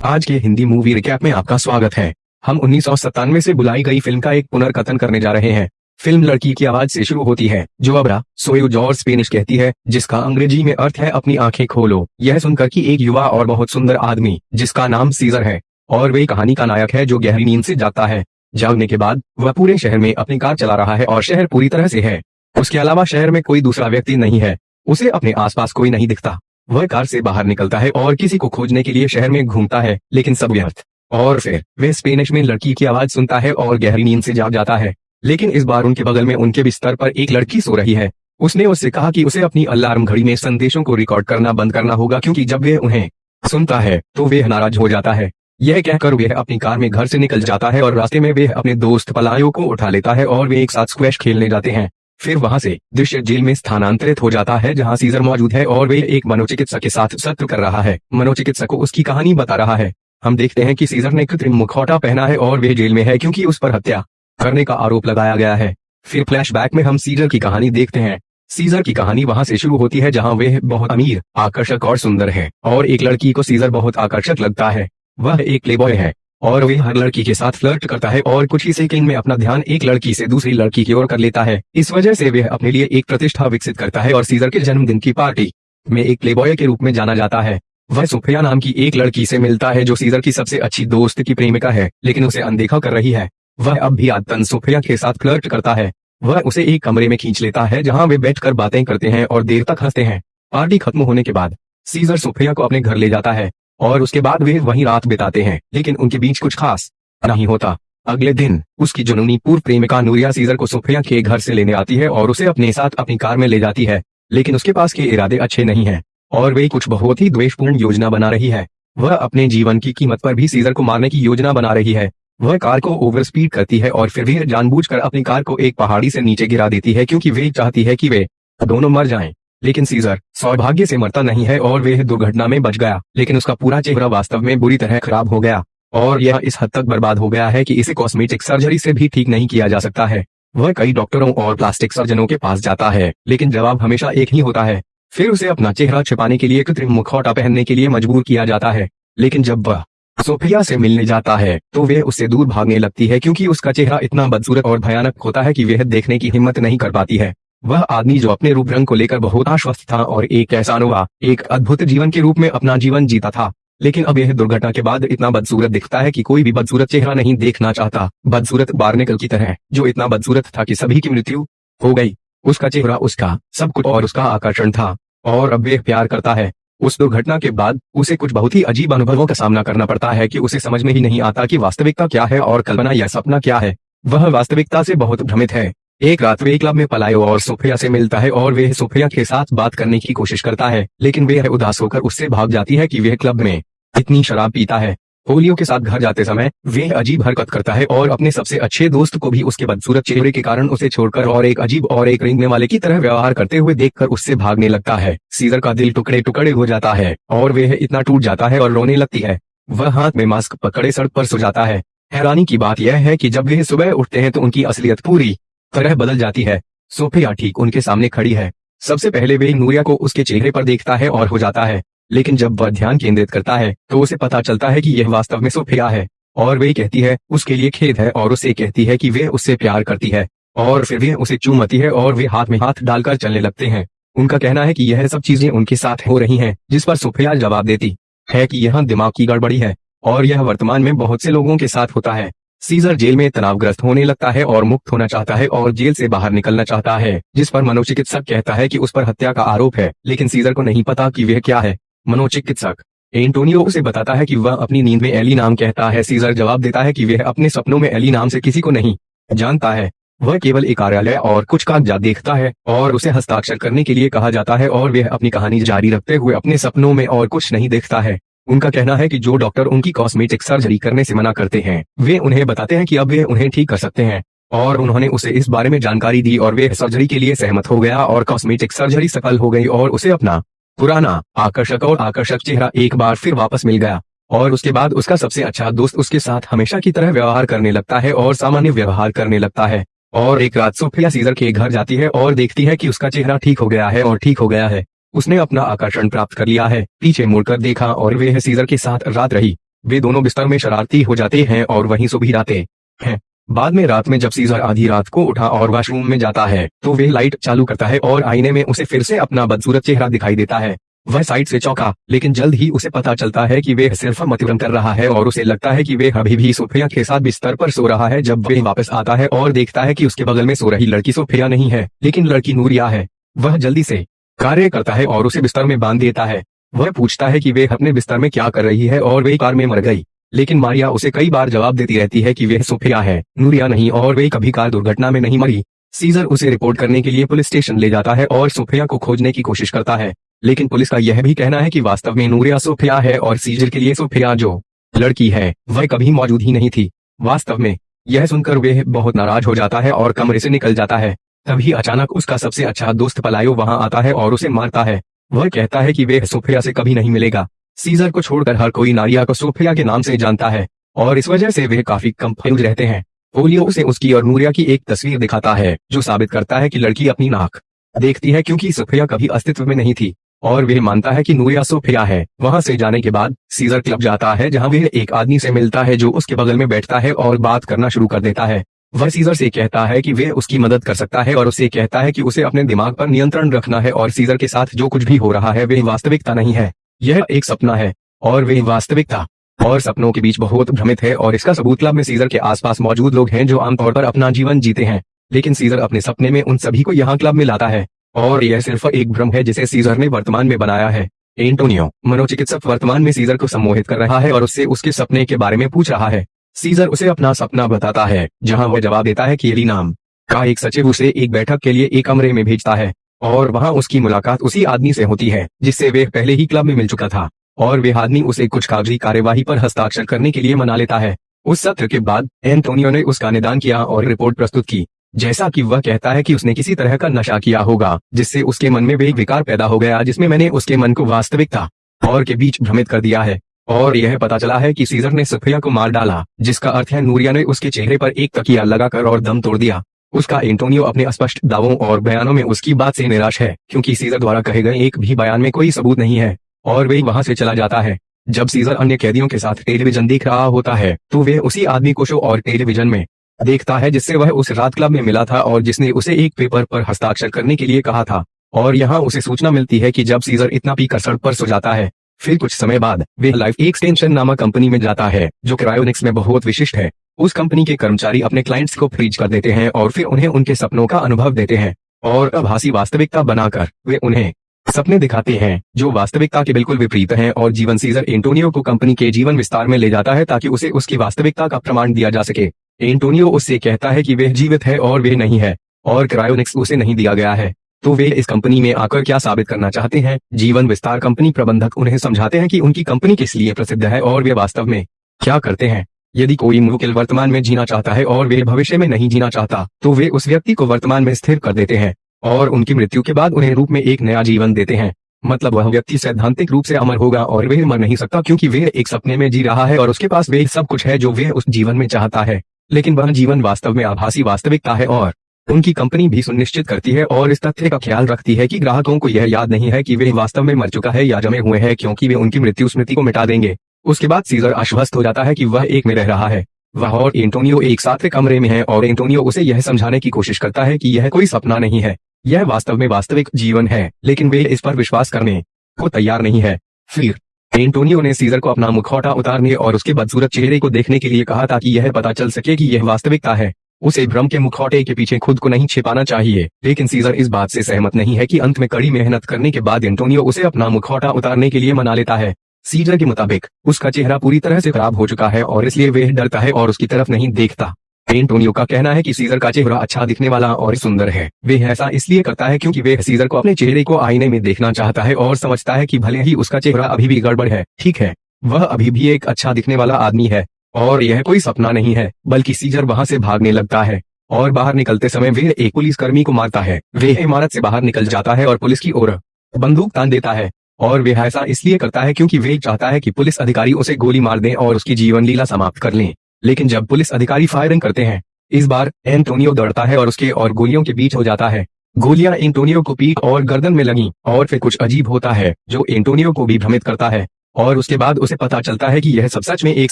आज के Hindi movie recap में आपका स्वागत है। हम 1997 से बुलाई गई फिल्म का एक पुनर्कथन करने जा रहे हैं। फिल्म लड़की की आवाज से शुरू होती है जो अब्रा सोयो और स्पेनिश कहती है, जिसका अंग्रेजी में अर्थ है अपनी आंखें खोलो। यह सुनकर कि एक युवा और बहुत सुंदर आदमी जिसका नाम सीजर है और वे कहानी का नायक है जो गहरी नींद से जागता है। जागने के बाद वह पूरे शहर में अपनी कार चला रहा है और शहर पूरी तरह से है। उसके अलावा शहर में कोई दूसरा व्यक्ति नहीं है। उसे अपने आसपास कोई नहीं दिखता। वह कार से बाहर निकलता है और किसी को खोजने के लिए शहर में घूमता है, लेकिन सब व्यर्थ। और फिर वह स्पेनिश में लड़की की आवाज सुनता है और गहरी नींद से जाग जाता है। लेकिन इस बार उनके बगल में उनके बिस्तर पर एक लड़की सो रही है। उसने उससे कहा कि उसे अपनी अलार्म घड़ी में संदेशों को रिकॉर्ड करना बंद करना होगा, क्योंकि जब वह उन्हें सुनता है तो वह नाराज हो जाता है। यह कहकर वह अपनी कार में घर से निकल जाता है और रास्ते में वह अपने दोस्त पलायो को उठा लेता है और वे एक साथ स्क्वैश खेलने जाते हैं। फिर वहां से दृश्य जेल में स्थानांतरित हो जाता है, जहां सीजर मौजूद है और वे एक मनोचिकित्सक के साथ सत्र कर रहा है। मनोचिकित्सक को उसकी कहानी बता रहा है। हम देखते हैं कि सीजर ने कृत्रिम मुखौटा पहना है और वे जेल में है क्योंकि उस पर हत्या करने का आरोप लगाया गया है। फिर फ्लैशबैक में हम सीजर की कहानी देखते हैं। सीजर की कहानी वहां से शुरू होती है जहां वे बहुत अमीर, आकर्षक और सुंदर है और एक लड़की को सीजर बहुत आकर्षक लगता है। वह एक प्लेबॉय है और वे हर लड़की के साथ फ्लर्ट करता है और कुछ ही सेकंड में अपना ध्यान एक लड़की से दूसरी लड़की की ओर कर लेता है। इस वजह से वह अपने लिए एक प्रतिष्ठा विकसित करता है और सीजर के जन्मदिन की पार्टी में एक प्लेबॉय के रूप में जाना जाता है। वह सोफिया नाम की एक लड़की से मिलता है जो सीजर की सबसे अच्छी दोस्त की प्रेमिका है, लेकिन उसे अनदेखा कर रही है। वह अब भी आदतन सोफिया के साथ फ्लर्ट करता है। वह उसे एक कमरे में खींच लेता है जहां वे बैठकर बातें करते हैं और देर तक हंसते हैं। पार्टी खत्म होने के बाद सीजर सोफिया को अपने घर ले जाता है और उसके बाद वे वहीं रात बिताते हैं, लेकिन उनके बीच कुछ खास नहीं होता। अगले दिन उसकी जुनूनी पूर्व प्रेमिका नूरिया सीजर को सोफिया के घर से लेने आती है और उसे अपने साथ अपनी कार में ले जाती है, लेकिन उसके पास के इरादे अच्छे नहीं हैं और वे कुछ बहुत ही द्वेषपूर्ण योजना बना रही है। वह अपने जीवन की कीमत पर भी सीजर को मारने की योजना बना रही है। वह कार को ओवर स्पीड करती है और फिर वे जानबूझकर अपनी कार को एक पहाड़ी से नीचे गिरा देती है, क्योंकि वे चाहती है कि वे दोनों मर जाएं। लेकिन सीजर सौभाग्य से मरता नहीं है और वह दुर्घटना में बच गया, लेकिन उसका पूरा चेहरा वास्तव में बुरी तरह खराब हो गया और यह इस हद तक बर्बाद हो गया है कि इसे कॉस्मेटिक सर्जरी से भी ठीक नहीं किया जा सकता है। वह कई डॉक्टरों और प्लास्टिक सर्जनों के पास जाता है, लेकिन जवाब हमेशा एक ही होता है। फिर उसे अपना चेहरा छिपाने के लिए कृत्रिम मुखौटा पहनने के लिए मजबूर किया जाता है। लेकिन जब वह सोफिया से मिलने जाता है तो वह उससे दूर भागने लगती है, क्योंकि उसका चेहरा इतना बदसूरत और भयानक होता है कि वह देखने की हिम्मत नहीं कर पाती है। वह आदमी जो अपने रूप रंग को लेकर बहुत आश्वस्त था और एक कैसानोवा, एक अद्भुत जीवन के रूप में अपना जीवन जीता था, लेकिन अब यह दुर्घटना के बाद इतना बदसूरत दिखता है कि कोई भी बदसूरत चेहरा नहीं देखना चाहता। बदसूरत बार्नेकल की तरह, जो इतना बदसूरत था कि सभी की मृत्यु हो गई। उसका चेहरा, उसका सब कुछ और उसका आकर्षण था, और अब वह प्यार करता है। उस दुर्घटना के बाद उसे कुछ बहुत ही अजीब अनुभवों का सामना करना पड़ता है कि उसे समझ में ही नहीं आता कि वास्तविकता क्या है और कल्पना या सपना क्या है। वह वास्तविकता से बहुत भ्रमित है। एक रात वे क्लब में पलायो और सोफिया से मिलता है और वह सोफिया के साथ बात करने की कोशिश करता है, लेकिन वह उदास होकर उससे भाग जाती है कि वह क्लब में इतनी शराब पीता है। पोलियो के साथ घर जाते समय वह अजीब हरकत करता है और अपने सबसे अच्छे दोस्त को भी उसके बदसूरत चेहरे के कारण उसे छोड़कर और एक अजीब और एक रेंगने वाले की तरह व्यवहार करते हुए देखकर उससे भागने लगता है। सीजर का दिल टुकड़े टुकड़े हो जाता है और वह इतना टूट जाता है और रोने लगती है। वह हाथ में मास्क पकड़े सड़क पर सो जाता है। हैरानी की बात यह है कि जब वे सुबह उठते हैं तो उनकी असलियत पूरी तरह बदल जाती है। सोफिया ठीक उनके सामने खड़ी है। सबसे पहले वे नूरिया को उसके चेहरे पर देखता है और हो जाता है, लेकिन जब वह ध्यान केंद्रित करता है तो उसे पता चलता है कि यह वास्तव में सोफिया है और वे कहती है उसके लिए खेद है और उसे कहती है कि वे उससे प्यार करती है, और फिर वे उसे चूमती है और वे हाथ में हाथ डालकर चलने लगते हैं। उनका कहना है कि यह सब चीजें उनके साथ हो रही हैं, जिस पर सोफिया जवाब देती है कि यह दिमाग की गड़बड़ी है और यह वर्तमान में बहुत से लोगों के साथ होता है। सीजर जेल में तनावग्रस्त होने लगता है और मुक्त होना चाहता है और जेल से बाहर निकलना चाहता है, जिस पर मनोचिकित्सक कहता है कि उस पर हत्या का आरोप है, लेकिन सीजर को नहीं पता कि वह क्या है। मनोचिकित्सक एंटोनियो उसे बताता है कि वह अपनी नींद में एली नाम कहता है। सीजर जवाब देता है कि वह अपने सपनों में एली नाम से किसी को नहीं जानता है। वह केवल एक कार्यालय और कुछ कागजात देखता है और उसे हस्ताक्षर करने के लिए कहा जाता है और वह अपनी कहानी जारी रखते हुए अपने सपनों में और कुछ नहीं देखता है। उनका कहना है कि जो डॉक्टर उनकी कॉस्मेटिक सर्जरी करने से मना करते हैं वे उन्हें बताते हैं कि अब वे उन्हें ठीक कर सकते हैं, और उन्होंने उसे इस बारे में जानकारी दी और वे सर्जरी के लिए सहमत हो गया और कॉस्मेटिक सर्जरी सफल हो गई और उसे अपना पुराना आकर्षक चेहरा एक बार फिर वापस मिल गया। और उसके बाद उसका सबसे अच्छा दोस्त उसके साथ हमेशा की तरह व्यवहार करने लगता है और सामान्य व्यवहार करने लगता है। और एक रात सोफिया सीजर के घर जाती है और देखती है कि उसका चेहरा ठीक हो गया है और ठीक हो गया है। उसने अपना आकर्षण प्राप्त कर लिया है। पीछे मुड़कर देखा और वह सीजर के साथ रात रही। वे दोनों बिस्तर में शरारती हो जाते हैं और वहीं सो भी जाते हैं। बाद में रात में जब सीजर आधी रात को उठा और वॉशरूम में जाता है तो वे लाइट चालू करता है और आईने में उसे फिर से अपना बदसूरत चेहरा दिखाई देता है। वह साइड से चौंका, लेकिन जल्द ही उसे पता चलता है कि वे सिर्फ मतिभ्रम कर रहा है और उसे लगता है कि वे अभी भी सोफिया के साथ बिस्तर पर सो रहा है। जब वे वापस आता है और देखता है कि उसके बगल में सो रही लड़की सोफिया नहीं है, लेकिन लड़की नूरिया है। वह जल्दी से कार्य करता है और उसे बिस्तर में बांध देता है। वह पूछता है कि वे अपने बिस्तर में क्या कर रही है और वे कार में मर गई, लेकिन मारिया उसे कई बार जवाब देती रहती है कि वह सोफिया है, नूरिया नहीं, और वे कभी कार दुर्घटना में नहीं मरी। सीजर उसे रिपोर्ट करने के लिए पुलिस स्टेशन ले जाता है और सोफिया को खोजने की कोशिश करता है, लेकिन पुलिस का यह भी कहना है कि वास्तव में नूरिया सोफिया है और सीजर के लिए सोफिया जो लड़की है वह कभी मौजूद ही नहीं थी। वास्तव में यह सुनकर वह बहुत नाराज हो जाता है और कमरे से निकल जाता है। तभी अचानक उसका सबसे अच्छा दोस्त पलायो वहां आता है और उसे मारता है। वह कहता है कि वह सोफिया से कभी नहीं मिलेगा। सीजर को छोड़कर हर कोई नारिया को सोफिया के नाम से जानता है और इस वजह से वे काफी कंफ्यूज रहते हैं। पोलियो उसे उसकी और नूरिया की एक तस्वीर दिखाता है जो साबित करता है कि लड़की अपनी नाक देखती है क्योंकि सोफिया कभी अस्तित्व में नहीं थी, और वह मानता है कि नूरिया सोफिया है। वहां से जाने के बाद सीजर क्लब जाता है जहां वह एक आदमी से मिलता है जो उसके बगल में बैठता है और बात करना शुरू कर देता है। वह सीजर से कहता है कि वह उसकी मदद कर सकता है और उससे कहता है कि उसे अपने दिमाग पर नियंत्रण रखना है और सीजर के साथ जो कुछ भी हो रहा है वह वास्तविकता नहीं है, यह एक सपना है और वह वास्तविकता और सपनों के बीच बहुत भ्रमित है। और इसका सबूत क्लब में सीजर के आसपास मौजूद लोग हैं जो आमतौर पर अपना जीवन जीते हैं, लेकिन सीजर अपने सपने में उन सभी को यहाँ क्लब में लाता है और यह सिर्फ एक भ्रम है जिसे सीजर ने वर्तमान में बनाया है। एंटोनियो मनोचिकित्सक वर्तमान में सीजर को सम्मोहित कर रहा है और उससे उसके सपने के बारे में पूछ रहा है। सीजर उसे अपना सपना बताता है जहां वह जवाब देता है कि एली नाम का एक सचिव उसे एक बैठक के लिए एक कमरे में भेजता है और वहां उसकी मुलाकात उसी आदमी से होती है जिससे वे पहले ही क्लब में मिल चुका था, और वे आदमी उसे कुछ कागजी कार्यवाही पर हस्ताक्षर करने के लिए मना लेता है। उस सत्र के बाद एंटोनियो ने उसका निदान किया और रिपोर्ट प्रस्तुत की, जैसा कि वह कहता है कि उसने किसी तरह का नशा किया होगा जिससे उसके मन में एक विकार पैदा हो गया जिसमें मैंने उसके मन को वास्तविकता और के बीच भ्रमित कर दिया है। और यह पता चला है कि सीजर ने सोफिया को मार डाला, जिसका अर्थ है नूरिया ने उसके चेहरे पर एक तकिया लगाकर और दम तोड़ दिया। उसका एंटोनियो अपने अस्पष्ट दावों और बयानों में उसकी बात से निराश है क्योंकि सीजर द्वारा कहे गए एक भी बयान में कोई सबूत नहीं है, और वे वहां से चला जाता है। जब सीजर अन्य कैदियों के साथ टेलीविजन देख रहा होता है तो वे उसी आदमी को शो और टेलीविजन में देखता है जिससे वह उस रात क्लब में मिला था और जिसने उसे एक पेपर पर हस्ताक्षर करने के लिए कहा था। और यहाँ उसे सूचना मिलती है कि जब सीजर इतना पीकर सड़क पर सो जाता है, फिर कुछ समय बाद वे लाइफ एक्सटेंशन नामक कंपनी में जाता है जो क्रायोनिक्स में बहुत विशिष्ट है। उस कंपनी के कर्मचारी अपने क्लाइंट्स को फ्रीज कर देते हैं और फिर उन्हें उनके सपनों का अनुभव देते हैं और आभासी वास्तविकता बनाकर वे उन्हें सपने दिखाते हैं जो वास्तविकता के बिल्कुल विपरीत हैं। और जीवन सीजर एंटोनियो को कंपनी के जीवन विस्तार में ले जाता है ताकि उसे उसकी वास्तविकता का प्रमाण दिया जा सके। एंटोनियो उससे कहता है कि वह जीवित है और वह नहीं है और क्रायोनिक्स उसे नहीं दिया गया है, तो वे इस कंपनी में आकर क्या साबित करना चाहते हैं। जीवन विस्तार कंपनी प्रबंधक उन्हें समझाते हैं कि उनकी कंपनी किस लिए प्रसिद्ध है और वे वास्तव में क्या करते हैं। यदि कोई मुवक्किल वर्तमान में जीना चाहता है और वे भविष्य में नहीं जीना चाहता तो वे उस व्यक्ति को वर्तमान में स्थिर कर देते हैं और उनकी मृत्यु के बाद उन्हें रूप में एक नया जीवन देते हैं। मतलब वह व्यक्ति सैद्धांतिक रूप से अमर होगा और वह मर नहीं सकता क्योंकि वह एक सपने में जी रहा है और उसके पास वे सब कुछ है जो वह उस जीवन में चाहता है, लेकिन वह जीवन वास्तव में आभासी वास्तविकता है। और उनकी कंपनी भी सुनिश्चित करती है और इस तथ्य का ख्याल रखती है कि ग्राहकों को यह याद नहीं है कि वे वास्तव में मर चुका है या जमे हुए हैं क्योंकि वे उनकी मृत्यु स्मृति को मिटा देंगे। उसके बाद सीजर आश्वस्त हो जाता है कि वह एक में रह रहा है। वह और एंटोनियो एक साथ कमरे में है और एंटोनियो उसे यह समझाने की कोशिश करता है कि यह कोई सपना नहीं है, यह वास्तव में वास्तविक जीवन है, लेकिन वे इस पर विश्वास करने को तैयार नहीं है। फिर एंटोनियो ने सीजर को अपना मुखौटा उतारने और उसके बदसूरत चेहरे को देखने के लिए कहा ताकि यह पता चल सके कि यह वास्तविकता है। उसे भ्रम के मुखौटे के पीछे खुद को नहीं छिपाना चाहिए, लेकिन सीजर इस बात से सहमत नहीं है कि अंत में कड़ी मेहनत करने के बाद एंटोनियो उसे अपना मुखौटा उतारने के लिए मना लेता है। सीजर के मुताबिक उसका चेहरा पूरी तरह से खराब हो चुका है और इसलिए वह डरता है और उसकी तरफ नहीं देखता। एंटोनियो का कहना है कि सीजर का चेहरा अच्छा दिखने वाला और सुंदर है। वह ऐसा इसलिए करता है क्योंकि वह सीजर को अपने चेहरे को आईने में देखना चाहता है और समझता है कि भले ही उसका चेहरा अभी भी गड़बड़ है, ठीक है, वह अभी भी एक अच्छा दिखने वाला आदमी है और यह कोई सपना नहीं है। बल्कि सीजर वहां से भागने लगता है और बाहर निकलते समय वह एक पुलिसकर्मी को मारता है। वह इमारत से बाहर निकल जाता है और पुलिस की ओर बंदूक तान देता है और वह ऐसा इसलिए करता है क्योंकि वह चाहता है कि पुलिस अधिकारी उसे गोली मार दें और उसकी जीवन लीला समाप्त कर लें। लेकिन जब पुलिस अधिकारी फायरिंग करते हैं, इस बार एंटोनियो दौड़ता है और उसके और गोलियों के बीच हो जाता है। गोलियां एंटोनियो को पीठ और गर्दन में लगी और फिर कुछ अजीब होता है जो एंटोनियो को भी भ्रमित करता है। और उसके बाद उसे पता चलता है कि यह सब सच में एक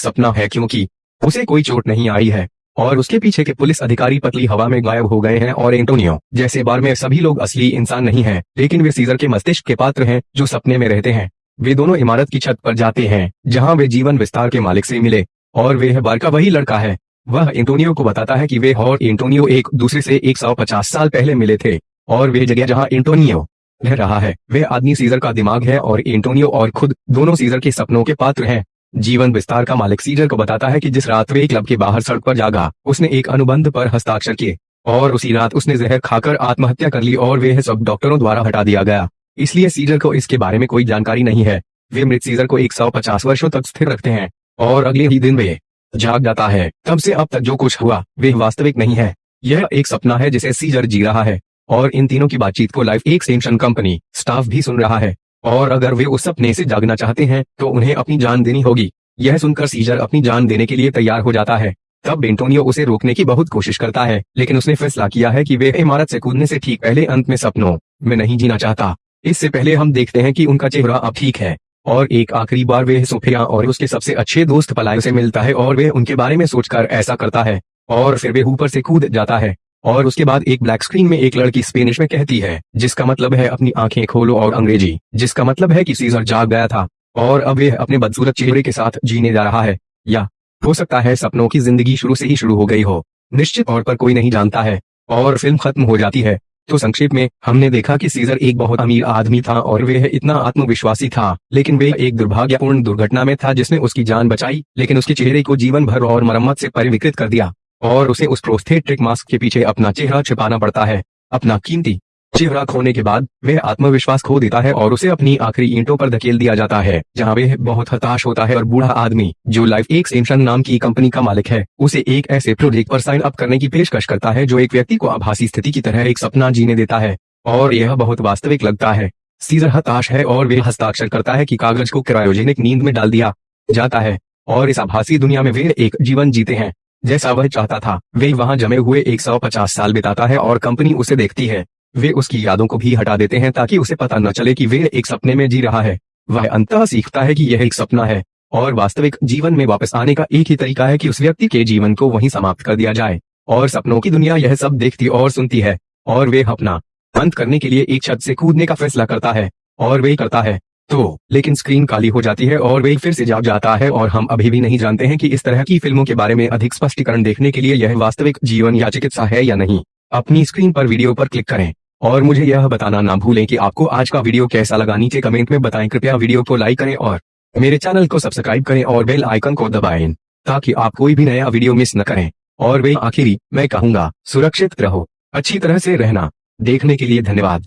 सपना है, क्योंकि उसे कोई चोट नहीं आई है और उसके पीछे के पुलिस अधिकारी पतली हवा में गायब हो गए हैं। और एंटोनियो जैसे बार में सभी लोग असली इंसान नहीं हैं, लेकिन वे सीजर के मस्तिष्क के पात्र हैं जो सपने में रहते हैं। वे दोनों इमारत की छत पर जाते हैं जहां वे जीवन विस्तार के मालिक से मिले और वे बार का वही लड़का है। वह एंटोनियो को बताता है कि वे और एंटोनियो एक दूसरे से 150 साल पहले मिले थे और वे जगह जहां एंटोनियो रह रहा है वे आदमी सीजर का दिमाग है और एंटोनियो और खुद दोनों सीजर के सपनों के पात्र हैं। जीवन विस्तार का मालिक सीजर को बताता है कि जिस रात वे क्लब के बाहर सड़क पर जागा उसने एक अनुबंध पर हस्ताक्षर किए और उसी रात उसने जहर खाकर आत्महत्या कर ली और वे सब डॉक्टरों द्वारा हटा दिया गया। इसलिए सीजर को इसके बारे में कोई जानकारी नहीं है। वे मृत सीजर को 150 वर्षों तक स्थिर रखते हैं और अगले ही दिन वे जाग जाता है। तब से अब तक जो कुछ हुआ वे वास्तविक नहीं है, यह एक सपना है जिसे सीजर जी रहा है। और इन तीनों की बातचीत को लाइफ एक्सटेंशन कंपनी स्टाफ भी सुन रहा है और अगर वे उस सपने से जागना चाहते हैं तो उन्हें अपनी जान देनी होगी। यह सुनकर सीजर अपनी जान देने के लिए तैयार हो जाता है। तब एंटोनियो उसे रोकने की बहुत कोशिश करता है, लेकिन उसने फैसला किया है कि वे इमारत से कूदने से ठीक पहले अंत में सपनों में नहीं जीना चाहता। इससे पहले हम देखते हैं कि उनका चेहरा अब ठीक है और एक आखिरी बार वे सोफिया और उसके सबसे अच्छे दोस्त पलायो से मिलता है और वे उनके बारे में सोचकर ऐसा करता है और फिर वे ऊपर से कूद जाता है। और उसके बाद एक ब्लैक स्क्रीन में एक लड़की स्पेनिश में कहती है, जिसका मतलब है अपनी आंखें खोलो, और अंग्रेजी जिसका मतलब है कि सीजर जाग गया था और अब वे अपने बदसूरत चेहरे के साथ जीने जा रहा है। या हो सकता है सपनों की जिंदगी शुरू से ही शुरू हो गई हो, निश्चित तौर पर कोई नहीं जानता है। और फिल्म खत्म हो जाती है। तो संक्षेप में हमने देखा कि सीजर एक बहुत अमीर आदमी था और वह इतना आत्मविश्वासी था, लेकिन वह एक दुर्भाग्यपूर्ण दुर्घटना में था जिसने उसकी जान बचाई, लेकिन उसके चेहरे को जीवन भर और मरम्मत से परिविकृत कर दिया और उसे उस प्रोस्थेटिक मास्क के पीछे अपना चेहरा छिपाना पड़ता है। अपना कीमती चेहरा खोने के बाद वह आत्मविश्वास खो देता है और उसे अपनी आखिरी ईंटों पर धकेल दिया जाता है, जहां वह बहुत हताश होता है। और बूढ़ा आदमी जो लाइफ एक्सटेंशन नाम की कंपनी का मालिक है उसे एक ऐसे प्रोजेक्ट पर साइन अप करने की पेशकश करता है जो एक व्यक्ति को आभासी स्थिति की तरह एक सपना जीने देता है और यह बहुत वास्तविक लगता है। सीजर हताश है और वे हस्ताक्षर करता है कि कागज को क्रायोजेनिक नींद में डाल दिया जाता है और इस आभासी दुनिया में वे एक जीवन जीते हैं जैसा वह चाहता था। वे वहां जमे हुए 150 साल बिताता है और कंपनी उसे देखती है। वे उसकी यादों को भी हटा देते हैं ताकि उसे पता न चले कि वे एक सपने में जी रहा है। वह अंततः सीखता है कि यह एक सपना है और वास्तविक जीवन में वापस आने का एक ही तरीका है कि उस व्यक्ति के जीवन को वहीं समाप्त कर दिया जाए। और सपनों की दुनिया यह सब देखती और सुनती है और वे अपना अंत करने के लिए एक छत से कूदने का फैसला करता है और वे करता है तो लेकिन स्क्रीन काली हो जाती है और वे फिर से जाग जाता है और हम अभी भी नहीं जानते हैं कि इस तरह की फिल्मों के बारे में अधिक स्पष्टीकरण देखने के लिए यह वास्तविक जीवन या चिकित्सा है या नहीं। अपनी स्क्रीन पर वीडियो पर क्लिक करें और मुझे यह बताना ना भूलें कि आपको आज का वीडियो कैसा लगा। नीचे कमेंट में बताएं। कृपया वीडियो को लाइक करें और मेरे चैनल को सब्सक्राइब करें और बेल आइकन को दबाएं ताकि आप कोई भी नया वीडियो मिस न करें। और वे आखिरी मैं कहूंगा, सुरक्षित रहो, अच्छी तरह से रहना। देखने के लिए धन्यवाद।